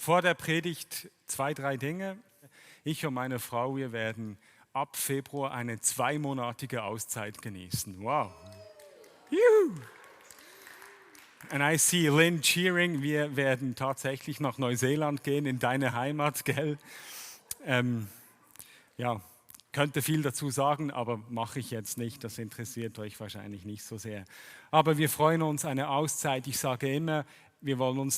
Vor der Predigt 2, 3 Dinge. Ich und meine Frau, wir werden ab Februar eine 2-monatige Auszeit genießen. Wow. Juhu. And I see Lynn cheering. Wir werden tatsächlich nach Neuseeland gehen, in deine Heimat, gell? Ja, könnte viel dazu sagen, aber mache ich jetzt nicht. Das interessiert euch wahrscheinlich nicht so sehr. Aber wir freuen uns, eine Auszeit. Ich sage immer, wir wollen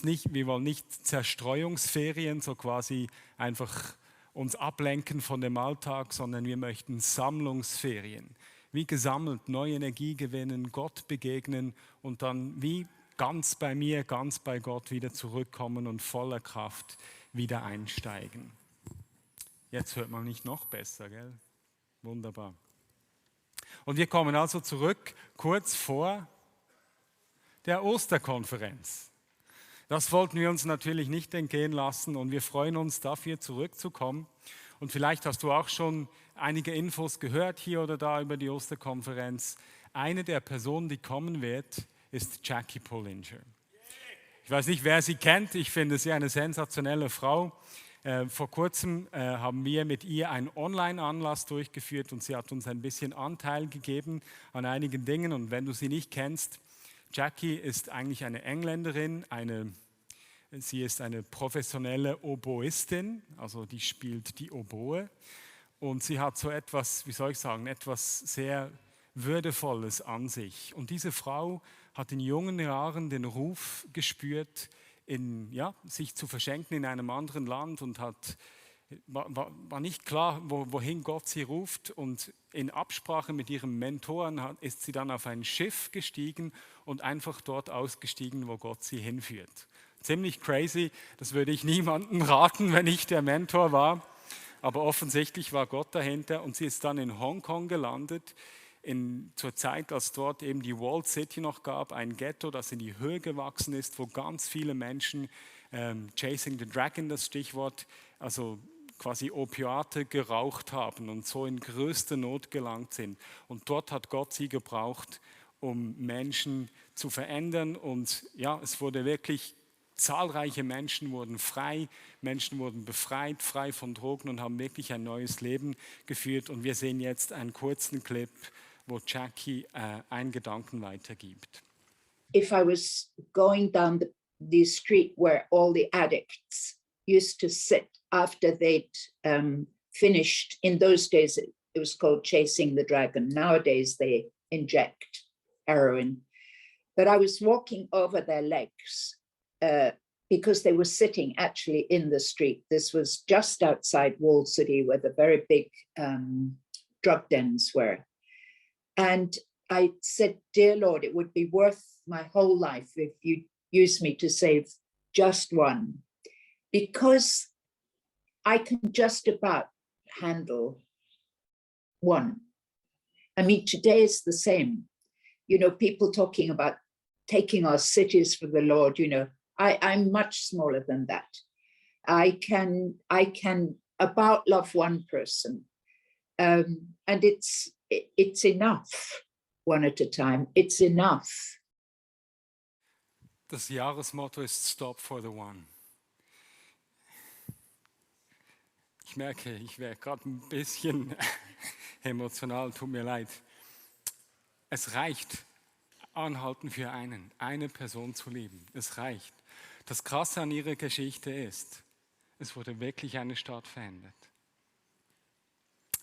nicht Zerstreuungsferien, so quasi einfach uns ablenken von dem Alltag, sondern wir möchten Sammlungsferien. Wie gesammelt, neue Energie gewinnen, Gott begegnen und dann wie ganz bei mir, ganz bei Gott wieder zurückkommen und voller Kraft wieder einsteigen. Jetzt hört man nicht noch besser, gell? Wunderbar. Und wir kommen also zurück, kurz vor der Osterkonferenz. Das wollten wir uns natürlich nicht entgehen lassen und wir freuen uns dafür zurückzukommen. Und vielleicht hast du auch schon einige Infos gehört hier oder da über die Osterkonferenz. Eine der Personen, die kommen wird, ist Jackie Pullinger. Ich weiß nicht, wer sie kennt, ich finde sie eine sensationelle Frau. Vor kurzem haben wir mit ihr einen Online-Anlass durchgeführt und sie hat uns ein bisschen Anteil gegeben an einigen Dingen. Und wenn du sie nicht kennst, Jackie ist eigentlich eine Engländerin, sie ist eine professionelle Oboistin, also die spielt die Oboe. Und sie hat so etwas, wie soll ich sagen, etwas sehr Würdevolles an sich. Und diese Frau hat in jungen Jahren den Ruf gespürt, sich zu verschenken in einem anderen Land und war nicht klar, wohin Gott sie ruft. Und in Absprache mit ihrem Mentoren ist sie dann auf ein Schiff gestiegen und einfach dort ausgestiegen, wo Gott sie hinführt. Ziemlich crazy, das würde ich niemandem raten, wenn ich der Mentor war. Aber offensichtlich war Gott dahinter und sie ist dann in Hongkong gelandet. Zur Zeit, als dort eben die Walled City noch gab, ein Ghetto, das in die Höhe gewachsen ist, wo ganz viele Menschen, Chasing the Dragon das Stichwort, also quasi Opiate geraucht haben und so in größte Not gelangt sind. Und dort hat Gott sie gebraucht, um Menschen zu verändern. Und ja, es wurde wirklich, zahlreiche Menschen wurden frei, Menschen wurden befreit, frei von Drogen und haben wirklich ein neues Leben geführt. Und wir sehen jetzt einen kurzen Clip, wo Jackie einen Gedanken weitergibt. If I was going down the street where all the addicts used to sit after they'd finished, in those days it was called chasing the dragon. Nowadays they inject heroin. But I was walking over their legs because they were sitting actually in the street. This was just outside Walled City where the very big drug dens were. And I said, dear Lord, it would be worth my whole life if you use me to save just one, because I can just about handle one. I mean, today is the same. You know, people talking about taking our cities for the Lord, you know, I'm much smaller than that. I can about love one person. And it's enough, one at a time. It's enough. Das Jahresmotto ist Stop for the One. Ich merke, ich werde gerade ein bisschen emotional, tut mir leid. Es reicht, anhalten für eine Person zu lieben. Es reicht. Das Krasse an ihrer Geschichte ist, es wurde wirklich eine Stadt verändert.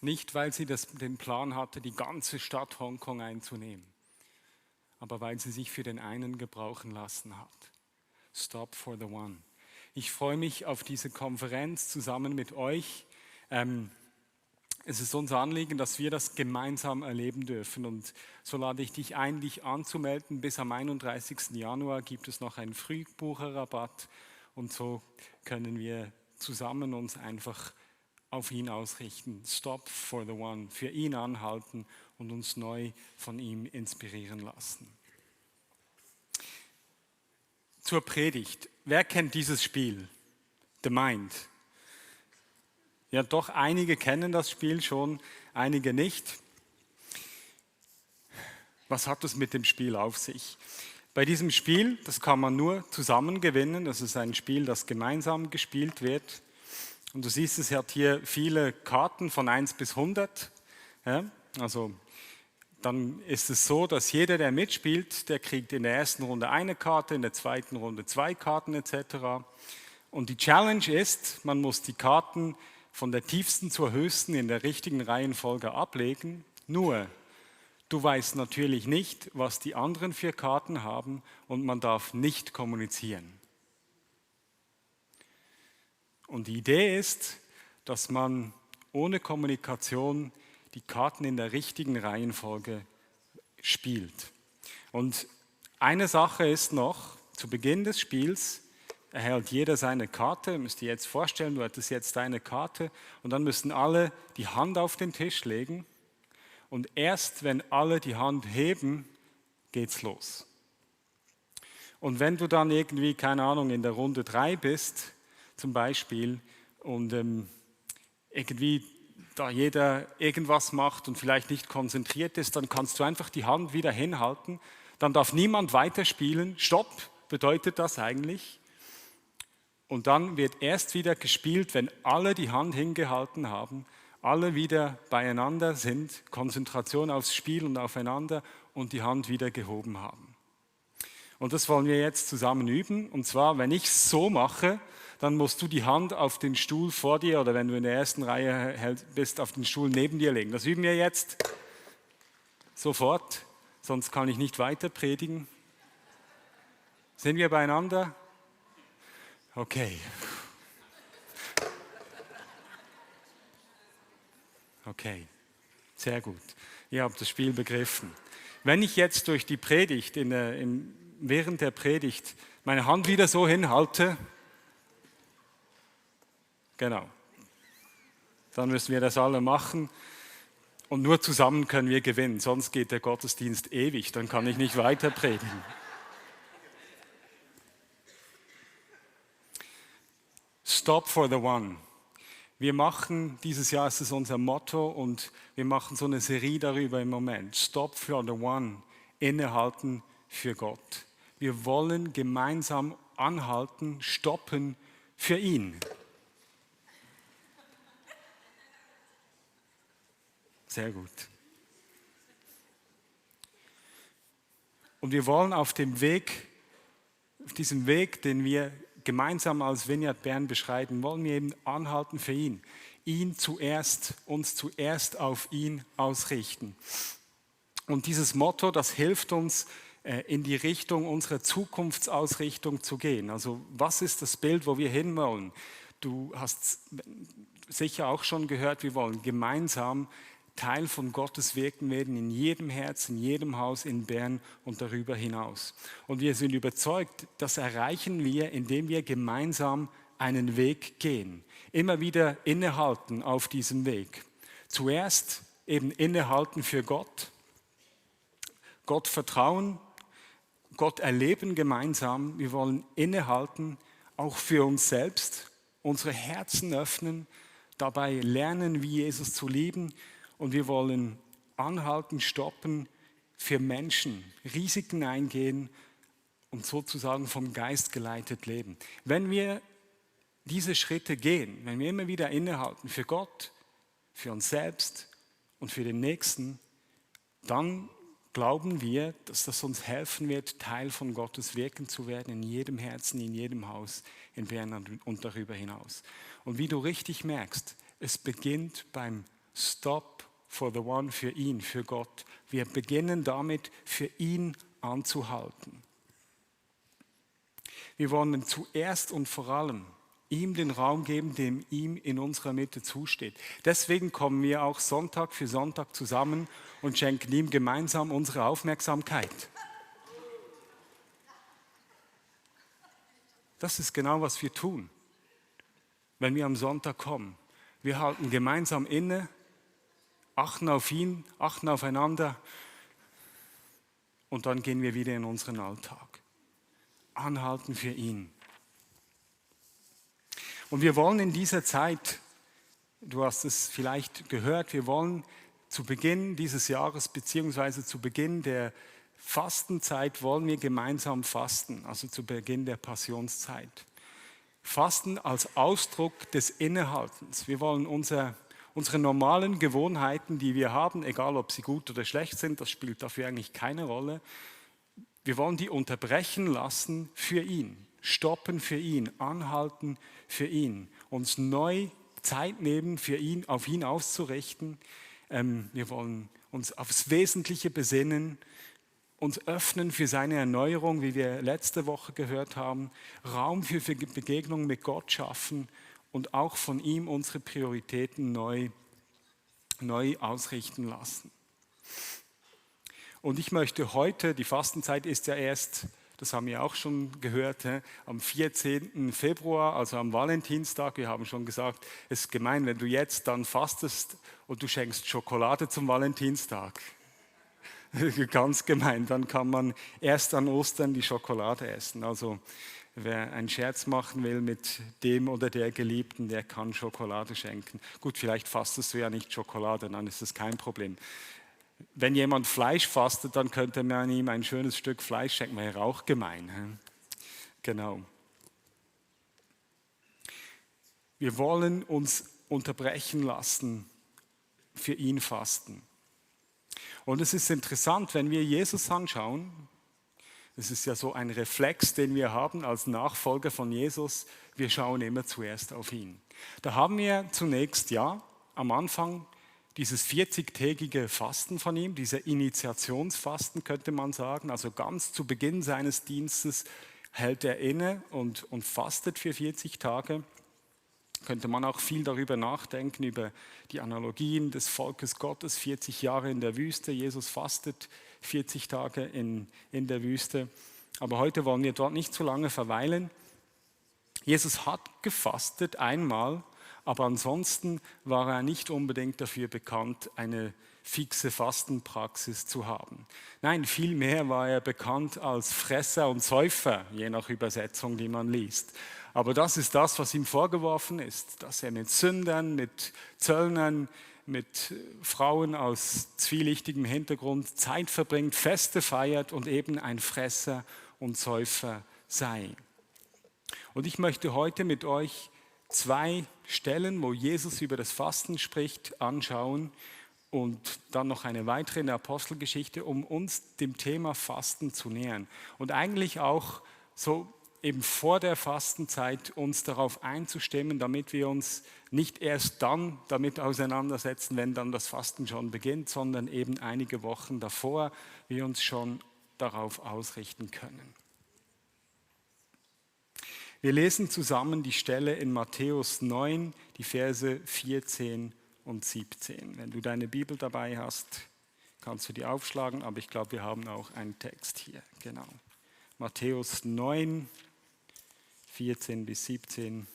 Nicht, weil sie den Plan hatte, die ganze Stadt Hongkong einzunehmen, aber weil sie sich für den einen gebrauchen lassen hat. Stop for the One. Ich freue mich auf diese Konferenz zusammen mit euch. Es ist unser Anliegen, dass wir das gemeinsam erleben dürfen. Und so lade ich dich ein, dich anzumelden. Bis am 31. Januar gibt es noch einen Frühbucherrabatt. Und so können wir zusammen uns einfach auf ihn ausrichten. Stop for the One. Für ihn anhalten und uns neu von ihm inspirieren lassen. Zur Predigt. Wer kennt dieses Spiel? The Mind. Ja, doch einige kennen das Spiel schon, einige nicht. Was hat es mit dem Spiel auf sich? Bei diesem Spiel, das kann man nur zusammen gewinnen. Das ist ein Spiel, das gemeinsam gespielt wird. Und du siehst, es hat hier viele Karten von 1 bis 100. Ja, also dann ist es so, dass jeder, der mitspielt, der kriegt in der ersten Runde eine Karte, in der zweiten Runde 2 Karten etc. Und die Challenge ist, man muss die Karten von der tiefsten zur höchsten in der richtigen Reihenfolge ablegen. Nur, du weißt natürlich nicht, was die anderen 4 Karten haben und man darf nicht kommunizieren. Und die Idee ist, dass man ohne Kommunikation die Karten in der richtigen Reihenfolge spielt. Und eine Sache ist noch, zu Beginn des Spiels erhält jeder seine Karte. Ihr müsst dir jetzt vorstellen, du hattest jetzt deine Karte und dann müssen alle die Hand auf den Tisch legen und erst wenn alle die Hand heben, geht's los. Und wenn du dann irgendwie, keine Ahnung, in der Runde 3 bist, zum Beispiel, und irgendwie da jeder irgendwas macht und vielleicht nicht konzentriert ist, dann kannst du einfach die Hand wieder hinhalten. Dann darf niemand weiterspielen. Stopp bedeutet das eigentlich. Und dann wird erst wieder gespielt, wenn alle die Hand hingehalten haben, alle wieder beieinander sind, Konzentration aufs Spiel und aufeinander und die Hand wieder gehoben haben. Und das wollen wir jetzt zusammen üben. Und zwar, wenn ich es so mache, dann musst du die Hand auf den Stuhl vor dir oder wenn du in der ersten Reihe bist, auf den Stuhl neben dir legen. Das üben wir jetzt sofort, sonst kann ich nicht weiter predigen. Sind wir beieinander? Okay. Okay, sehr gut. Ihr habt das Spiel begriffen. Wenn ich jetzt durch die Predigt, während der Predigt, meine Hand wieder so hinhalte, genau, dann müssen wir das alle machen und nur zusammen können wir gewinnen, sonst geht der Gottesdienst ewig, dann kann ich nicht weiter predigen. Stop for the one. Wir machen, dieses Jahr ist es unser Motto und wir machen so eine Serie darüber im Moment. Stop for the one, innehalten für Gott. Wir wollen gemeinsam anhalten, stoppen für ihn. Sehr gut. Und wir wollen auf diesem Weg, den wir gemeinsam als Vineyard Bern beschreiten, wollen wir eben anhalten für ihn. Uns zuerst auf ihn ausrichten. Und dieses Motto, das hilft uns, in die Richtung unserer Zukunftsausrichtung zu gehen. Also was ist das Bild, wo wir hinwollen? Du hast sicher auch schon gehört, wir wollen gemeinsam Teil von Gottes Wirken werden in jedem Herz, in jedem Haus in Bern und darüber hinaus. Und wir sind überzeugt, das erreichen wir, indem wir gemeinsam einen Weg gehen. Immer wieder innehalten auf diesem Weg. Zuerst eben innehalten für Gott, Gott vertrauen, Gott erleben gemeinsam. Wir wollen innehalten, auch für uns selbst, unsere Herzen öffnen, dabei lernen, wie Jesus zu lieben. Und wir wollen anhalten, stoppen für Menschen, Risiken eingehen und sozusagen vom Geist geleitet leben. Wenn wir diese Schritte gehen, wenn wir immer wieder innehalten für Gott, für uns selbst und für den Nächsten, dann glauben wir, dass das uns helfen wird, Teil von Gottes Wirken zu werden, in jedem Herzen, in jedem Haus, in Bern und darüber hinaus. Und wie du richtig merkst, es beginnt beim Stop for the one, für ihn, für Gott. Wir beginnen damit, für ihn anzuhalten. Wir wollen zuerst und vor allem ihm den Raum geben, dem ihm in unserer Mitte zusteht. Deswegen kommen wir auch Sonntag für Sonntag zusammen und schenken ihm gemeinsam unsere Aufmerksamkeit. Das ist genau, was wir tun, wenn wir am Sonntag kommen. Wir halten gemeinsam inne, achten auf ihn, achten aufeinander und dann gehen wir wieder in unseren Alltag. Anhalten für ihn. Und wir wollen in dieser Zeit, du hast es vielleicht gehört, wir wollen zu Beginn dieses Jahres beziehungsweise zu Beginn der Fastenzeit wollen wir gemeinsam fasten, also zu Beginn der Passionszeit. Fasten als Ausdruck des Innehaltens. Wir wollen unsere normalen Gewohnheiten, die wir haben, egal ob sie gut oder schlecht sind, das spielt dafür eigentlich keine Rolle. Wir wollen die unterbrechen lassen für ihn, stoppen für ihn, anhalten für ihn, uns neu Zeit nehmen für ihn, auf ihn auszurichten. Wir wollen uns aufs Wesentliche besinnen, uns öffnen für seine Erneuerung, wie wir letzte Woche gehört haben, Raum für Begegnung mit Gott schaffen und auch von ihm unsere Prioritäten neu ausrichten lassen. Und ich möchte heute, die Fastenzeit ist ja erst, das haben wir auch schon gehört, am 14. Februar, also am Valentinstag. Wir haben schon gesagt, es ist gemein, wenn du jetzt dann fastest und du schenkst Schokolade zum Valentinstag. Ganz gemein, dann kann man erst an Ostern die Schokolade essen. Also wer einen Scherz machen will mit dem oder der Geliebten, der kann Schokolade schenken. Gut, vielleicht fastest du ja nicht Schokolade, dann ist das kein Problem. Wenn jemand Fleisch fastet, dann könnte man ihm ein schönes Stück Fleisch schenken, wäre auch gemein. Genau. Wir wollen uns unterbrechen lassen, für ihn fasten. Und es ist interessant, wenn wir Jesus anschauen, es ist ja so ein Reflex, den wir haben als Nachfolger von Jesus, wir schauen immer zuerst auf ihn. Da haben wir zunächst, ja, am Anfang dieses 40-tägige Fasten von ihm, dieser Initiationsfasten könnte man sagen, also ganz zu Beginn seines Dienstes hält er inne und fastet für 40 Tage. Könnte man auch viel darüber nachdenken, über die Analogien des Volkes Gottes, 40 Jahre in der Wüste. Jesus fastet 40 Tage in der Wüste. Aber heute wollen wir dort nicht zu lange verweilen. Jesus hat gefastet einmal, aber ansonsten war er nicht unbedingt dafür bekannt, eine fixe Fastenpraxis zu haben. Nein, vielmehr war er bekannt als Fresser und Säufer, je nach Übersetzung, die man liest. Aber das ist das, was ihm vorgeworfen ist, dass er mit Sündern, mit Zöllnern, mit Frauen aus zwielichtigem Hintergrund Zeit verbringt, Feste feiert und eben ein Fresser und Säufer sei. Und ich möchte heute mit euch 2 Stellen, wo Jesus über das Fasten spricht, anschauen und dann noch eine weitere in der Apostelgeschichte, um uns dem Thema Fasten zu nähern. Und eigentlich auch so eben vor der Fastenzeit uns darauf einzustimmen, damit wir uns nicht erst dann damit auseinandersetzen, wenn dann das Fasten schon beginnt, sondern eben einige Wochen davor wir uns schon darauf ausrichten können. Wir lesen zusammen die Stelle in Matthäus 9, die Verse 14 und 17. Wenn du deine Bibel dabei hast, kannst du die aufschlagen, aber ich glaube, wir haben auch einen Text hier. Genau. Matthäus 9, 14 bis 17.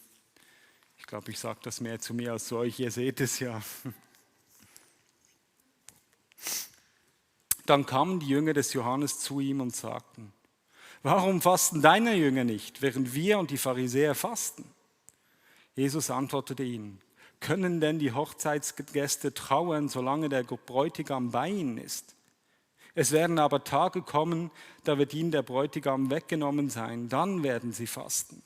Ich glaube, ich sage das mehr zu mir als zu euch, ihr seht es ja. Dann kamen die Jünger des Johannes zu ihm und sagten: Warum fasten deine Jünger nicht, während wir und die Pharisäer fasten? Jesus antwortete ihnen: Können denn die Hochzeitsgäste trauern, solange der Bräutigam bei ihnen ist? Es werden aber Tage kommen, da wird ihnen der Bräutigam weggenommen sein, dann werden sie fasten.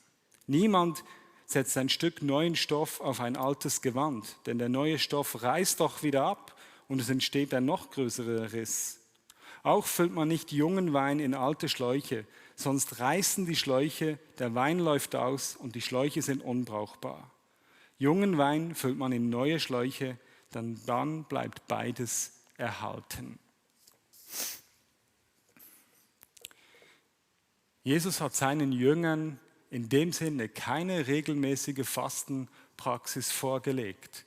Niemand setzt ein Stück neuen Stoff auf ein altes Gewand, denn der neue Stoff reißt doch wieder ab und es entsteht ein noch größerer Riss. Auch füllt man nicht jungen Wein in alte Schläuche, sonst reißen die Schläuche, der Wein läuft aus und die Schläuche sind unbrauchbar. Jungen Wein füllt man in neue Schläuche, dann bleibt beides erhalten. Jesus hat seinen Jüngern in dem Sinne keine regelmäßige Fastenpraxis vorgelegt.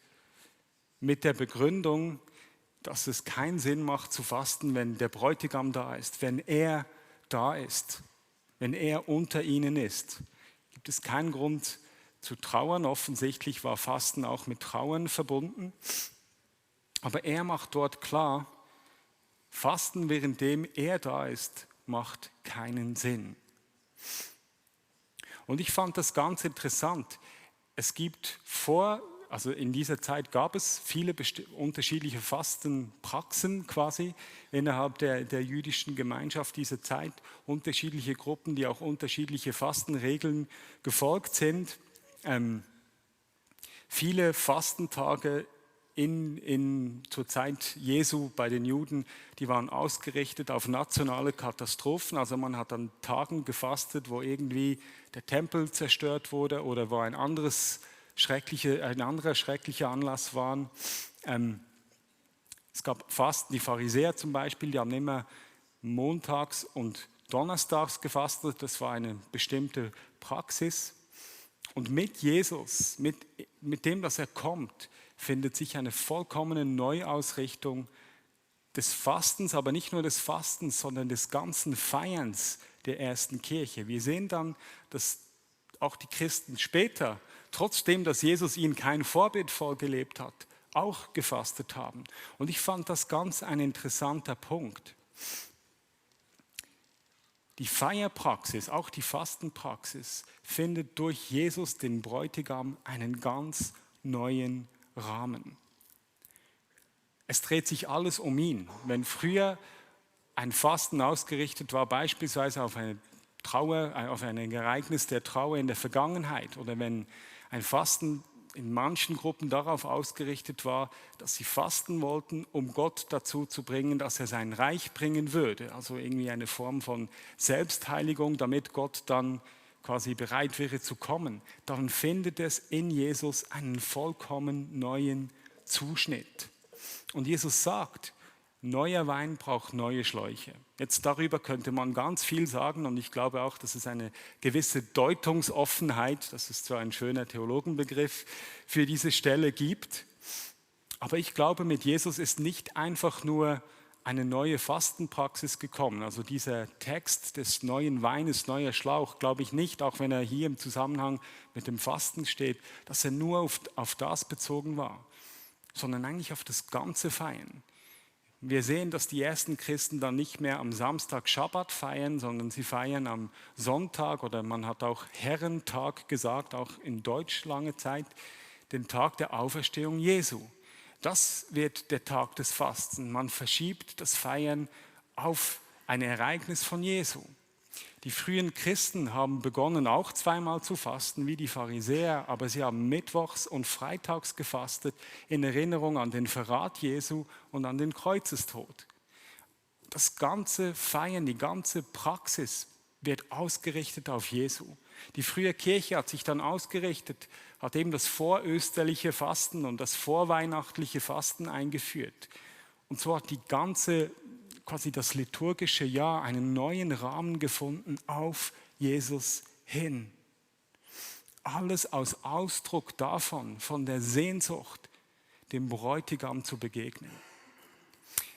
Mit der Begründung, dass es keinen Sinn macht zu fasten, wenn der Bräutigam da ist, wenn er da ist, wenn er unter ihnen ist. Gibt es keinen Grund zu trauern. Offensichtlich war Fasten auch mit Trauern verbunden. Aber er macht dort klar, Fasten, währenddem er da ist, macht keinen Sinn. Und ich fand das ganz interessant. Es gibt also in dieser Zeit gab es viele unterschiedliche Fastenpraxen quasi innerhalb der jüdischen Gemeinschaft dieser Zeit, unterschiedliche Gruppen, die auch unterschiedliche Fastenregeln gefolgt sind. Viele Fastentage zur Zeit Jesu bei den Juden, die waren ausgerichtet auf nationale Katastrophen. Also man hat an Tagen gefastet, wo irgendwie der Tempel zerstört wurde oder wo ein anderer schrecklicher Anlass war. Es gab Fasten, die Pharisäer zum Beispiel, die haben immer montags und donnerstags gefastet. Das war eine bestimmte Praxis. Und mit Jesus, mit dem, dass er kommt, findet sich eine vollkommene Neuausrichtung des Fastens, aber nicht nur des Fastens, sondern des ganzen Feierns der ersten Kirche. Wir sehen dann, dass auch die Christen später, trotzdem, dass Jesus ihnen kein Vorbild vorgelebt hat, auch gefastet haben. Und ich fand das ganz ein interessanter Punkt. Die Feierpraxis, auch die Fastenpraxis, findet durch Jesus, den Bräutigam, einen ganz neuen Rahmen. Es dreht sich alles um ihn. Wenn früher ein Fasten ausgerichtet war, beispielsweise auf eine Trauer, auf ein Ereignis der Trauer in der Vergangenheit, oder wenn ein Fasten in manchen Gruppen darauf ausgerichtet war, dass sie fasten wollten, um Gott dazu zu bringen, dass er sein Reich bringen würde. Also irgendwie eine Form von Selbstheiligung, damit Gott dann quasi bereit wäre zu kommen. Dann findet es in Jesus einen vollkommen neuen Zuschnitt. Und Jesus sagt, neuer Wein braucht neue Schläuche. Jetzt darüber könnte man ganz viel sagen und ich glaube auch, dass es eine gewisse Deutungsoffenheit, das ist zwar ein schöner Theologenbegriff, für diese Stelle gibt. Aber ich glaube, mit Jesus ist nicht einfach nur eine neue Fastenpraxis gekommen. Also dieser Text des neuen Weines, neuer Schlauch, glaube ich nicht, auch wenn er hier im Zusammenhang mit dem Fasten steht, dass er nur auf das bezogen war, sondern eigentlich auf das ganze Feiern. Wir sehen, dass die ersten Christen dann nicht mehr am Samstag Schabbat feiern, sondern sie feiern am Sonntag oder man hat auch Herrentag gesagt, auch in Deutsch lange Zeit, den Tag der Auferstehung Jesu. Das wird der Tag des Fastens. Man verschiebt das Feiern auf ein Ereignis von Jesu. Die frühen Christen haben begonnen, auch zweimal zu fasten, wie die Pharisäer, aber sie haben mittwochs und freitags gefastet in Erinnerung an den Verrat Jesu und an den Kreuzestod. Das ganze Feiern, die ganze Praxis wird ausgerichtet auf Jesu. Die frühe Kirche hat sich dann ausgerichtet, hat eben das vorösterliche Fasten und das vorweihnachtliche Fasten eingeführt. Und so hat quasi das liturgische Jahr einen neuen Rahmen gefunden auf Jesus hin. Alles aus Ausdruck davon, von der Sehnsucht, dem Bräutigam zu begegnen.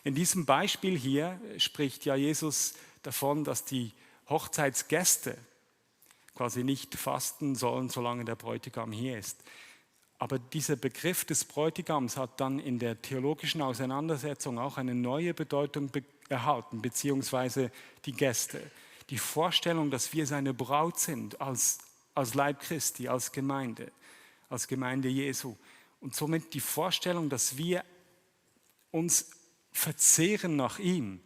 In diesem Beispiel hier spricht ja Jesus davon, dass die Hochzeitsgäste quasi nicht fasten sollen, solange der Bräutigam hier ist. Aber dieser Begriff des Bräutigams hat dann in der theologischen Auseinandersetzung auch eine neue Bedeutung erhalten, beziehungsweise die Gäste. Die Vorstellung, dass wir seine Braut sind als Leib Christi, als Gemeinde Jesu. Und somit die Vorstellung, dass wir uns verzehren nach ihm.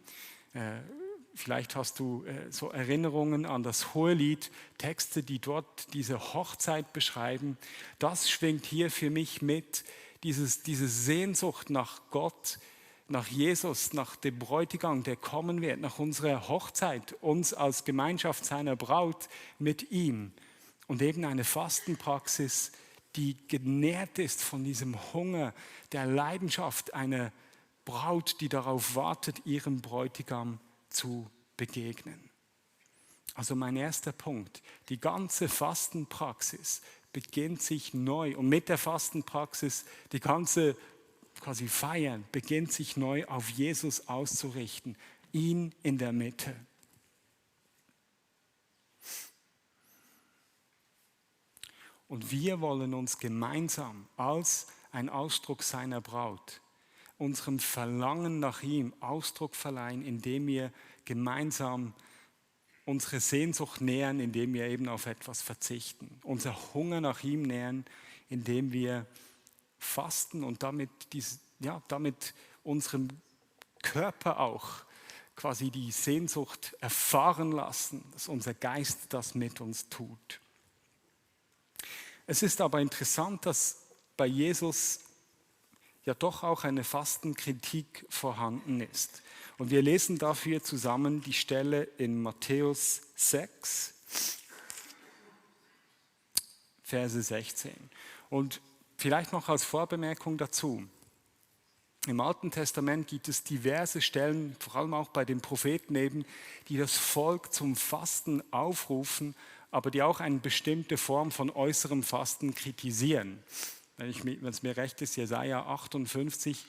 Vielleicht hast du so Erinnerungen an das Hohelied, Texte, die dort diese Hochzeit beschreiben. Das schwingt hier für mich mit, diese Sehnsucht nach Gott, nach Jesus, nach dem Bräutigam, der kommen wird, nach unserer Hochzeit, uns als Gemeinschaft seiner Braut mit ihm. Und eben eine Fastenpraxis, die genährt ist von diesem Hunger, der Leidenschaft einer Braut, die darauf wartet, ihrem Bräutigam zu begegnen. Also mein erster Punkt, die ganze Fastenpraxis beginnt sich neu und mit der Fastenpraxis, die ganze quasi Feiern, beginnt sich neu auf Jesus auszurichten, ihn in der Mitte. Und wir wollen uns gemeinsam als ein Ausdruck seiner Braut unserem Verlangen nach ihm Ausdruck verleihen, indem wir gemeinsam unsere Sehnsucht nähern, indem wir eben auf etwas verzichten. Unser Hunger nach ihm nähern, indem wir fasten und damit unserem Körper auch quasi die Sehnsucht erfahren lassen, dass unser Geist das mit uns tut. Es ist aber interessant, dass bei Jesus ja doch auch eine Fastenkritik vorhanden ist. Und wir lesen dafür zusammen die Stelle in Matthäus 6, Verse 16. Und vielleicht noch als Vorbemerkung dazu. Im Alten Testament gibt es diverse Stellen, vor allem auch bei den Propheten eben, die das Volk zum Fasten aufrufen, aber die auch eine bestimmte Form von äußerem Fasten kritisieren. Wenn es mir recht ist, Jesaja 58,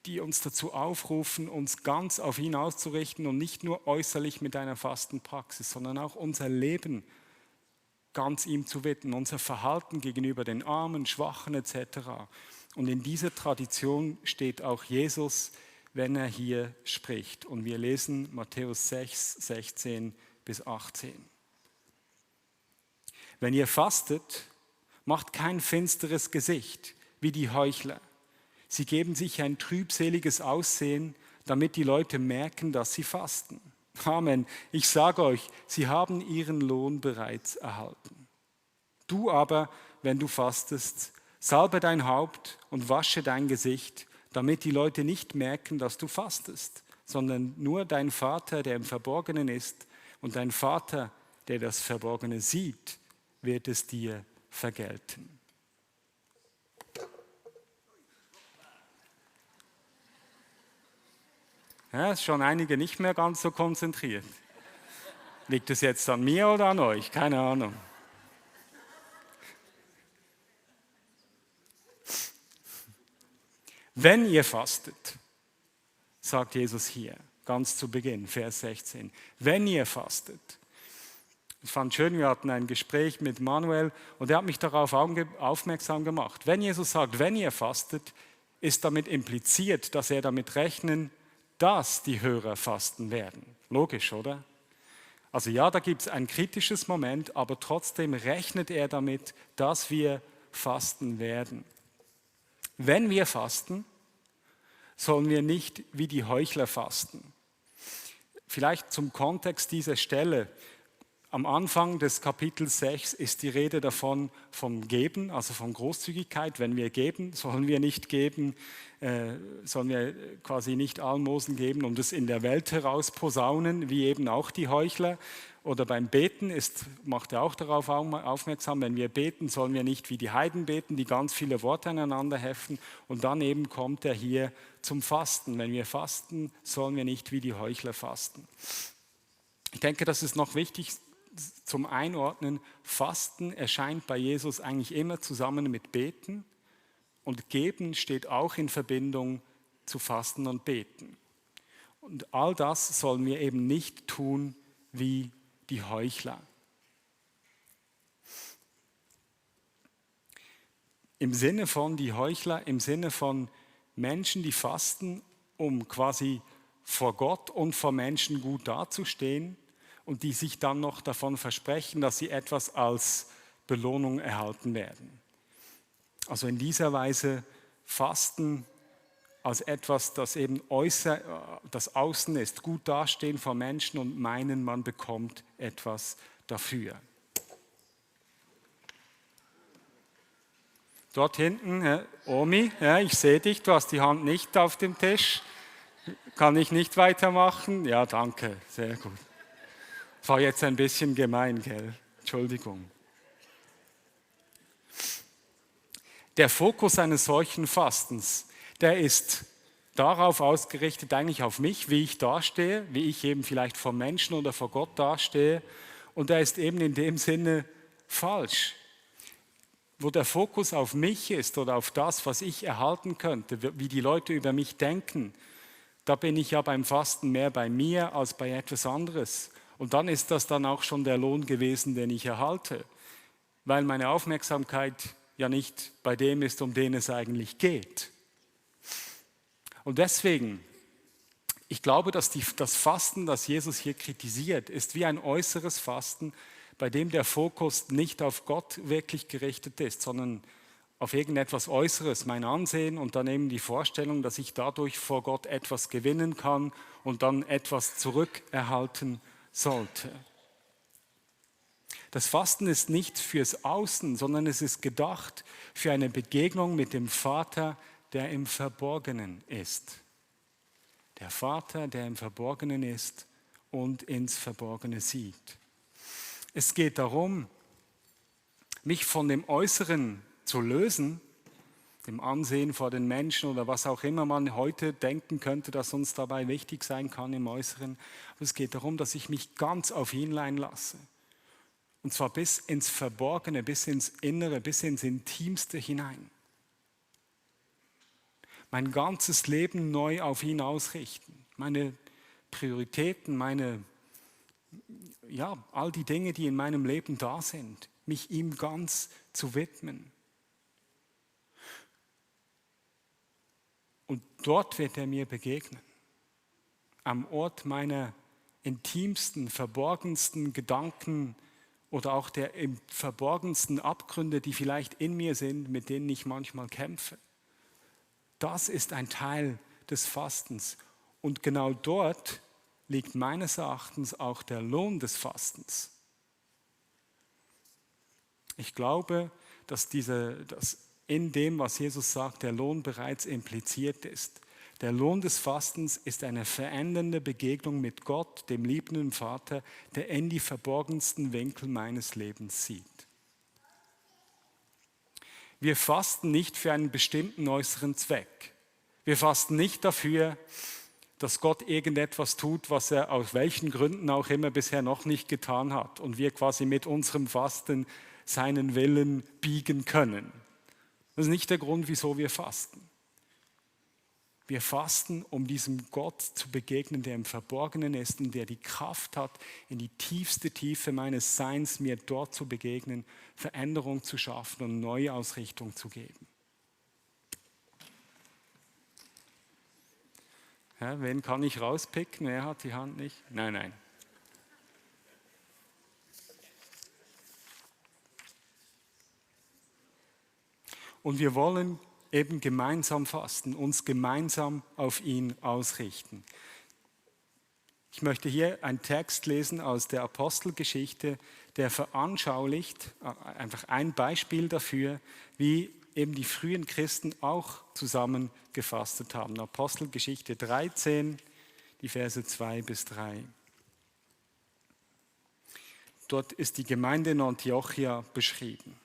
die uns dazu aufrufen, uns ganz auf ihn auszurichten und nicht nur äußerlich mit einer Fastenpraxis, sondern auch unser Leben ganz ihm zu widmen, unser Verhalten gegenüber den Armen, Schwachen etc. Und in dieser Tradition steht auch Jesus, wenn er hier spricht. Und wir lesen Matthäus 6, 16 bis 18. Wenn ihr fastet, macht kein finsteres Gesicht wie die Heuchler. Sie geben sich ein trübseliges Aussehen, damit die Leute merken, dass sie fasten. Amen. Ich sage euch, sie haben ihren Lohn bereits erhalten. Du aber, wenn du fastest, salbe dein Haupt und wasche dein Gesicht, damit die Leute nicht merken, dass du fastest, sondern nur dein Vater, der im Verborgenen ist, und dein Vater, der das Verborgene sieht, wird es dir vergelten. Ja, ist schon einige nicht mehr ganz so konzentriert. Liegt es jetzt an mir oder an euch? Keine Ahnung. Wenn ihr fastet, sagt Jesus hier, ganz zu Beginn, Vers 16, wenn ihr fastet. Ich fand schön, wir hatten ein Gespräch mit Manuel und er hat mich darauf aufmerksam gemacht. Wenn Jesus sagt, wenn ihr fastet, ist damit impliziert, dass er damit rechnen, dass die Hörer fasten werden. Logisch, oder? Also ja, da gibt es ein kritisches Moment, aber trotzdem rechnet er damit, dass wir fasten werden. Wenn wir fasten, sollen wir nicht wie die Heuchler fasten. Vielleicht zum Kontext dieser Stelle. Am Anfang des Kapitels 6 ist die Rede davon vom Geben, also von Großzügigkeit. Wenn wir geben, sollen wir nicht geben, sollen wir quasi nicht Almosen geben und es in der Welt heraus posaunen, wie eben auch die Heuchler. Oder beim Beten macht er auch darauf aufmerksam, wenn wir beten, sollen wir nicht wie die Heiden beten, die ganz viele Worte aneinander heften. Und dann eben kommt er hier zum Fasten. Wenn wir fasten, sollen wir nicht wie die Heuchler fasten. Ich denke, das ist noch wichtig zum Einordnen. Fasten erscheint bei Jesus eigentlich immer zusammen mit Beten und Geben steht auch in Verbindung zu Fasten und Beten. Und all das sollen wir eben nicht tun wie die Heuchler. Im Sinne von die Heuchler, im Sinne von Menschen, die fasten, um quasi vor Gott und vor Menschen gut dazustehen und die sich dann noch davon versprechen, dass sie etwas als Belohnung erhalten werden. Also in dieser Weise Fasten als etwas, das eben das Außen ist, gut dastehen vor Menschen und meinen, man bekommt etwas dafür. Dort hinten, Omi, ich sehe dich, du hast die Hand nicht auf dem Tisch. Kann ich nicht weitermachen? Ja, danke, sehr gut. Das war jetzt ein bisschen gemein, gell? Entschuldigung. Der Fokus eines solchen Fastens, der ist darauf ausgerichtet, eigentlich auf mich, wie ich dastehe, wie ich eben vielleicht vor Menschen oder vor Gott dastehe. Und der ist eben in dem Sinne falsch. Wo der Fokus auf mich ist oder auf das, was ich erhalten könnte, wie die Leute über mich denken, da bin ich ja beim Fasten mehr bei mir als bei etwas anderes. Und dann ist das dann auch schon der Lohn gewesen, den ich erhalte, weil meine Aufmerksamkeit ja nicht bei dem ist, um den es eigentlich geht. Und deswegen, ich glaube, dass das Fasten, das Jesus hier kritisiert, ist wie ein äußeres Fasten, bei dem der Fokus nicht auf Gott wirklich gerichtet ist, sondern auf irgendetwas Äußeres, mein Ansehen und dann eben die Vorstellung, dass ich dadurch vor Gott etwas gewinnen kann und dann etwas zurückerhalten sollte. Das Fasten ist nicht fürs Außen, sondern es ist gedacht für eine Begegnung mit dem Vater, der im Verborgenen ist. Der Vater, der im Verborgenen ist und ins Verborgene sieht. Es geht darum, mich von dem Äußeren zu lösen, dem Ansehen vor den Menschen oder was auch immer man heute denken könnte, dass uns dabei wichtig sein kann im Äußeren. Aber es geht darum, dass ich mich ganz auf ihn einlasse. Und zwar bis ins Verborgene, bis ins Innere, bis ins Intimste hinein. Mein ganzes Leben neu auf ihn ausrichten. Meine Prioritäten, all die Dinge, die in meinem Leben da sind, mich ihm ganz zu widmen. Und dort wird er mir begegnen. Am Ort meiner intimsten, verborgensten Gedanken oder auch der im verborgensten Abgründe, die vielleicht in mir sind, mit denen ich manchmal kämpfe. Das ist ein Teil des Fastens. Und genau dort liegt meines Erachtens auch der Lohn des Fastens. Ich glaube, dass in dem, was Jesus sagt, der Lohn bereits impliziert ist. Der Lohn des Fastens ist eine verändernde Begegnung mit Gott, dem liebenden Vater, der in die verborgensten Winkel meines Lebens sieht. Wir fasten nicht für einen bestimmten äußeren Zweck. Wir fasten nicht dafür, dass Gott irgendetwas tut, was er aus welchen Gründen auch immer bisher noch nicht getan hat und wir quasi mit unserem Fasten seinen Willen biegen können. Das ist nicht der Grund, wieso wir fasten. Wir fasten, um diesem Gott zu begegnen, der im Verborgenen ist und der die Kraft hat, in die tiefste Tiefe meines Seins mir dort zu begegnen, Veränderung zu schaffen und Neuausrichtung zu geben. Ja, wen kann ich rauspicken? Wer hat die Hand nicht? Nein. Und wir wollen eben gemeinsam fasten, uns gemeinsam auf ihn ausrichten. Ich möchte hier einen Text lesen aus der Apostelgeschichte, der veranschaulicht, einfach ein Beispiel dafür, wie eben die frühen Christen auch zusammen gefastet haben. Apostelgeschichte 13, die Verse 2 bis 3. Dort ist die Gemeinde in Antiochia beschrieben.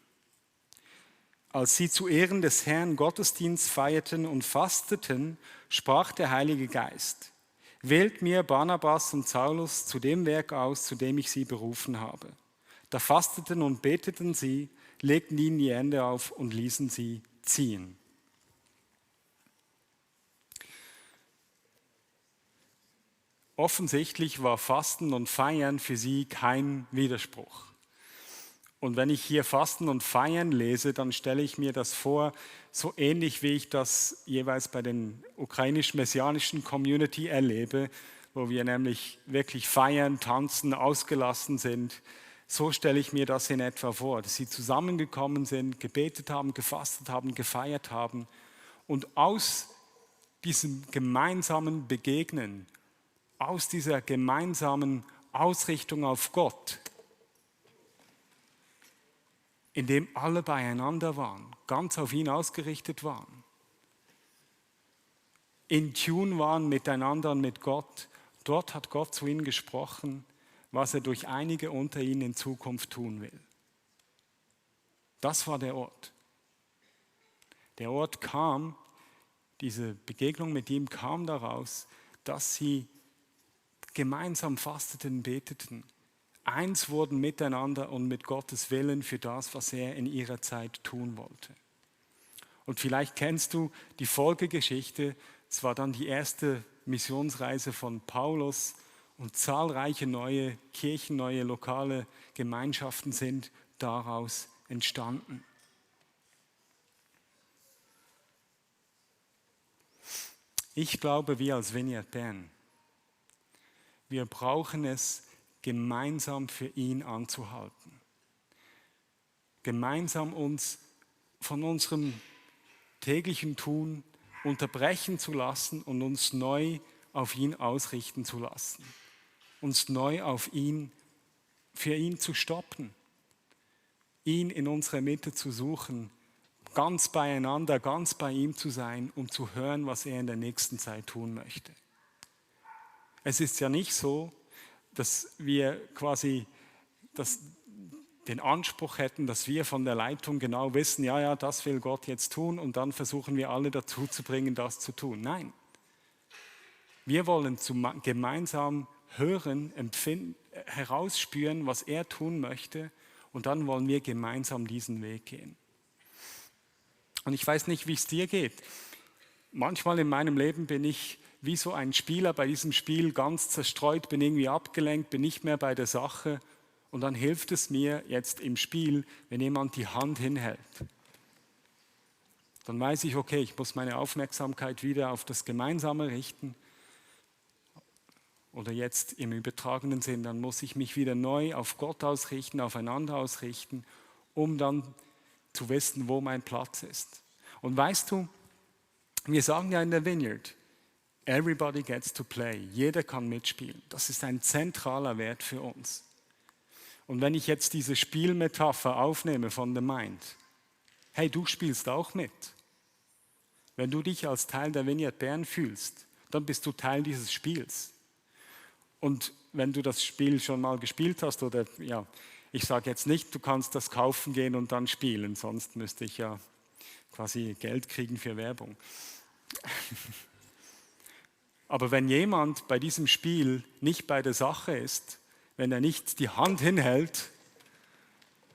Als sie zu Ehren des Herrn Gottesdienst feierten und fasteten, sprach der Heilige Geist: Wählt mir Barnabas und Saulus zu dem Werk aus, zu dem ich sie berufen habe. Da fasteten und beteten sie, legten ihnen die Hände auf und ließen sie ziehen. Offensichtlich war Fasten und Feiern für sie kein Widerspruch. Und wenn ich hier Fasten und Feiern lese, dann stelle ich mir das vor, so ähnlich wie ich das jeweils bei den ukrainisch-messianischen Community erlebe, wo wir nämlich wirklich feiern, tanzen, ausgelassen sind. So stelle ich mir das in etwa vor, dass sie zusammengekommen sind, gebetet haben, gefastet haben, gefeiert haben und aus diesem gemeinsamen Begegnen, aus dieser gemeinsamen Ausrichtung auf Gott, in dem alle beieinander waren, ganz auf ihn ausgerichtet waren, in Tune waren miteinander und mit Gott. Dort hat Gott zu ihnen gesprochen, was er durch einige unter ihnen in Zukunft tun will. Das war der Ort. Der Ort kam, diese Begegnung mit ihm kam daraus, dass sie gemeinsam fasteten, beteten, eins wurden miteinander und mit Gottes Willen für das, was er in ihrer Zeit tun wollte. Und vielleicht kennst du die Folgegeschichte. Es war dann die erste Missionsreise von Paulus und zahlreiche neue Kirchen, neue lokale Gemeinschaften sind daraus entstanden. Ich glaube, wir als Vineyard Bern, wir brauchen es, gemeinsam für ihn anzuhalten. Gemeinsam uns von unserem täglichen Tun unterbrechen zu lassen und uns neu auf ihn ausrichten zu lassen. Uns neu auf ihn, für ihn zu stoppen. Ihn in unserer Mitte zu suchen, ganz beieinander, ganz bei ihm zu sein, um zu hören, was er in der nächsten Zeit tun möchte. Es ist ja nicht so, dass wir quasi den Anspruch hätten, dass wir von der Leitung genau wissen, ja, das will Gott jetzt tun und dann versuchen wir alle dazu zu bringen, das zu tun. Nein, wir wollen gemeinsam hören, empfinden, herausspüren, was er tun möchte und dann wollen wir gemeinsam diesen Weg gehen. Und ich weiß nicht, wie es dir geht. Manchmal in meinem Leben bin ich wie so ein Spieler bei diesem Spiel ganz zerstreut, bin irgendwie abgelenkt, bin nicht mehr bei der Sache. Und dann hilft es mir jetzt im Spiel, wenn jemand die Hand hinhält. Dann weiß ich, okay, ich muss meine Aufmerksamkeit wieder auf das Gemeinsame richten. Oder jetzt im übertragenen Sinn, dann muss ich mich wieder neu auf Gott ausrichten, aufeinander ausrichten, um dann zu wissen, wo mein Platz ist. Und weißt du, wir sagen ja in der Vineyard, everybody gets to play, jeder kann mitspielen. Das ist ein zentraler Wert für uns. Und wenn ich jetzt diese Spielmetapher aufnehme von The Mind, hey, du spielst auch mit. Wenn du dich als Teil der Vineyard Bern fühlst, dann bist du Teil dieses Spiels. Und wenn du das Spiel schon mal gespielt hast, oder ja, ich sage jetzt nicht, du kannst das kaufen gehen und dann spielen, sonst müsste ich ja quasi Geld kriegen für Werbung. Aber wenn jemand bei diesem Spiel nicht bei der Sache ist, wenn er nicht die Hand hinhält,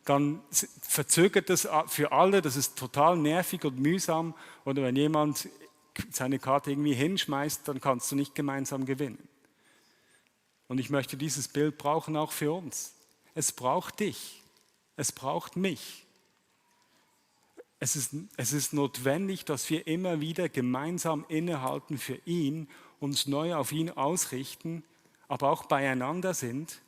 dann verzögert das für alle, das ist total nervig und mühsam. Oder wenn jemand seine Karte irgendwie hinschmeißt, dann kannst du nicht gemeinsam gewinnen. Und ich möchte dieses Bild brauchen auch für uns. Es braucht dich, es braucht mich. Es ist notwendig, dass wir immer wieder gemeinsam innehalten für ihn, uns neu auf ihn ausrichten, aber auch beieinander sind,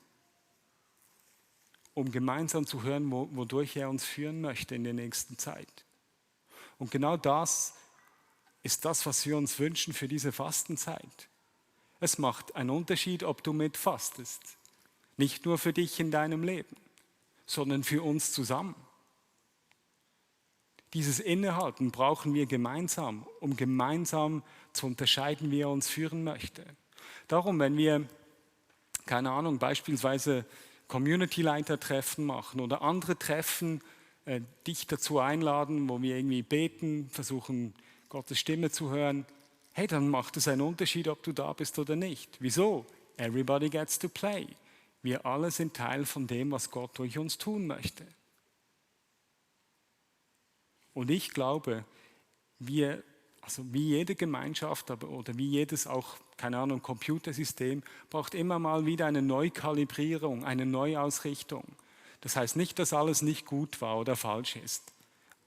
um gemeinsam zu hören, wodurch er uns führen möchte in der nächsten Zeit. Und genau das ist das, was wir uns wünschen für diese Fastenzeit. Es macht einen Unterschied, ob du mitfastest. Nicht nur für dich in deinem Leben, sondern für uns zusammen. Dieses Innehalten brauchen wir gemeinsam, um gemeinsam zu unterscheiden, wie er uns führen möchte. Darum, wenn wir, keine Ahnung, beispielsweise Community-Leiter-Treffen machen oder andere Treffen, dich dazu einladen, wo wir irgendwie beten, versuchen, Gottes Stimme zu hören, hey, dann macht es einen Unterschied, ob du da bist oder nicht. Wieso? Everybody gets to play. Wir alle sind Teil von dem, was Gott durch uns tun möchte. Und ich glaube, also wie jede Gemeinschaft oder wie jedes auch, keine Ahnung, Computersystem, braucht immer mal wieder eine Neukalibrierung, eine Neuausrichtung. Das heißt nicht, dass alles nicht gut war oder falsch ist.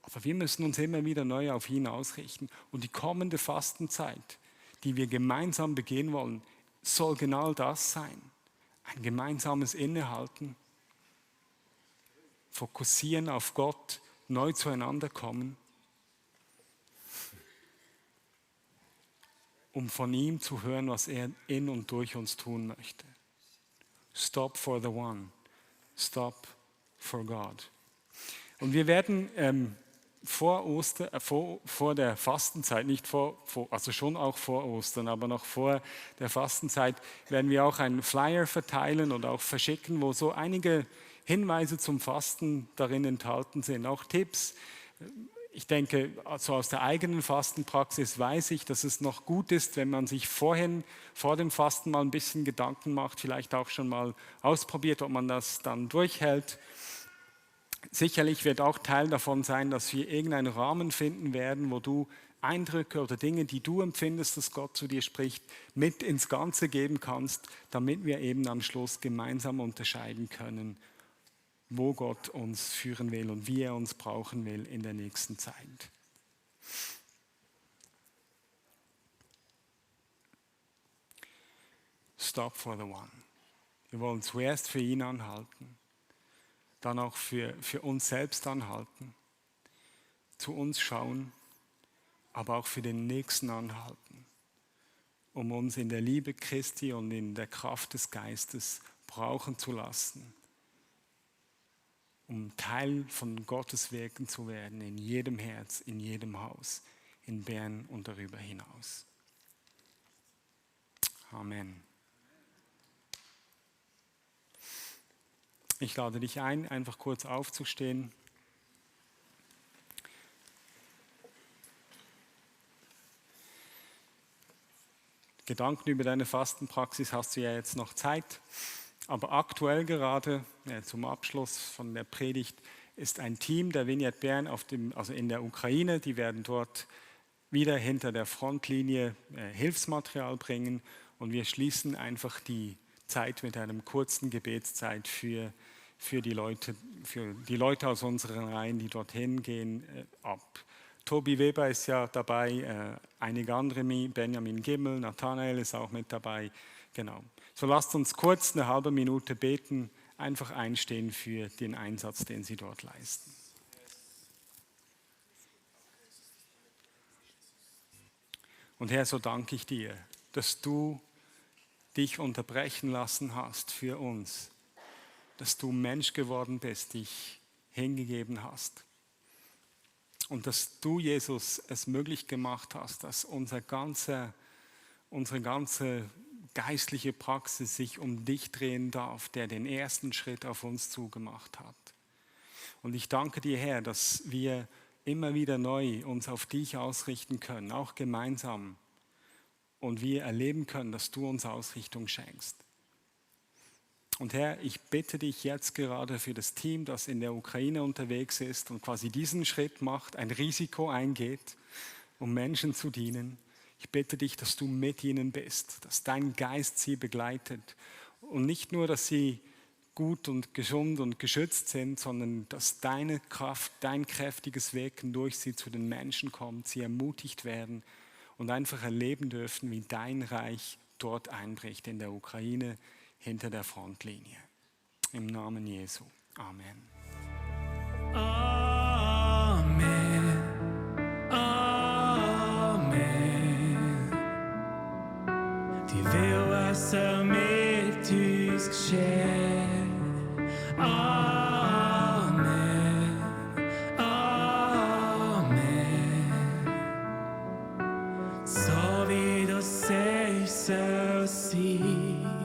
Aber wir müssen uns immer wieder neu auf ihn ausrichten. Und die kommende Fastenzeit, die wir gemeinsam begehen wollen, soll genau das sein. Ein gemeinsames Innehalten, fokussieren auf Gott, neu zueinander kommen, um von ihm zu hören, was er in und durch uns tun möchte. Stop for the one. Stop for God. Und wir werden vor der Fastenzeit, also schon auch vor Ostern, aber noch vor der Fastenzeit, werden wir auch einen Flyer verteilen und auch verschicken, wo so einige Hinweise zum Fasten darin enthalten sind, auch Tipps. Ich denke, also aus der eigenen Fastenpraxis weiß ich, dass es noch gut ist, wenn man sich vor dem Fasten mal ein bisschen Gedanken macht, vielleicht auch schon mal ausprobiert, ob man das dann durchhält. Sicherlich wird auch Teil davon sein, dass wir irgendeinen Rahmen finden werden, wo du Eindrücke oder Dinge, die du empfindest, dass Gott zu dir spricht, mit ins Ganze geben kannst, damit wir eben am Schluss gemeinsam unterscheiden können, wo Gott uns führen will und wie er uns brauchen will in der nächsten Zeit. Stop for the one. Wir wollen zuerst für ihn anhalten, dann auch für uns selbst anhalten, zu uns schauen, aber auch für den Nächsten anhalten, um uns in der Liebe Christi und in der Kraft des Geistes brauchen zu lassen, um Teil von Gottes Wirken zu werden, in jedem Herz, in jedem Haus, in Bern und darüber hinaus. Amen. Ich lade dich ein, einfach kurz aufzustehen. Gedanken über deine Fastenpraxis hast du ja jetzt noch Zeit, aber aktuell gerade, zum Abschluss von der Predigt, ist ein Team der Vineyard Bern also in der Ukraine, die werden dort wieder hinter der Frontlinie Hilfsmaterial bringen und wir schließen einfach die Zeit mit einem kurzen Gebetszeit für die Leute aus unseren Reihen, die dorthin gehen, ab. Tobi Weber ist ja dabei, einige andere, Benjamin Gimmel, Nathanael ist auch mit dabei. Genau. So lasst uns kurz eine halbe Minute beten, einfach einstehen für den Einsatz, den sie dort leisten. Und Herr, so danke ich dir, dass du dich unterbrechen lassen hast für uns, dass du Mensch geworden bist, dich hingegeben hast. Und dass du, Jesus, es möglich gemacht hast, dass unsere ganze geistliche Praxis sich um dich drehen darf, der den ersten Schritt auf uns zugemacht hat. Und ich danke dir, Herr, dass wir immer wieder neu uns auf dich ausrichten können, auch gemeinsam. Und wir erleben können, dass du uns Ausrichtung schenkst. Und Herr, ich bitte dich jetzt gerade für das Team, das in der Ukraine unterwegs ist und quasi diesen Schritt macht, ein Risiko eingeht, um Menschen zu dienen. Ich bitte dich, dass du mit ihnen bist, dass dein Geist sie begleitet und nicht nur, dass sie gut und gesund und geschützt sind, sondern dass deine Kraft, dein kräftiges Wirken durch sie zu den Menschen kommt, sie ermutigt werden und einfach erleben dürfen, wie dein Reich dort einbricht in der Ukraine, hinter der Frontlinie. Im Namen Jesu. Amen. Amen. Amen. Die will, was mit uns geschehen. Amen. Amen. So wie du sagst, soll sein.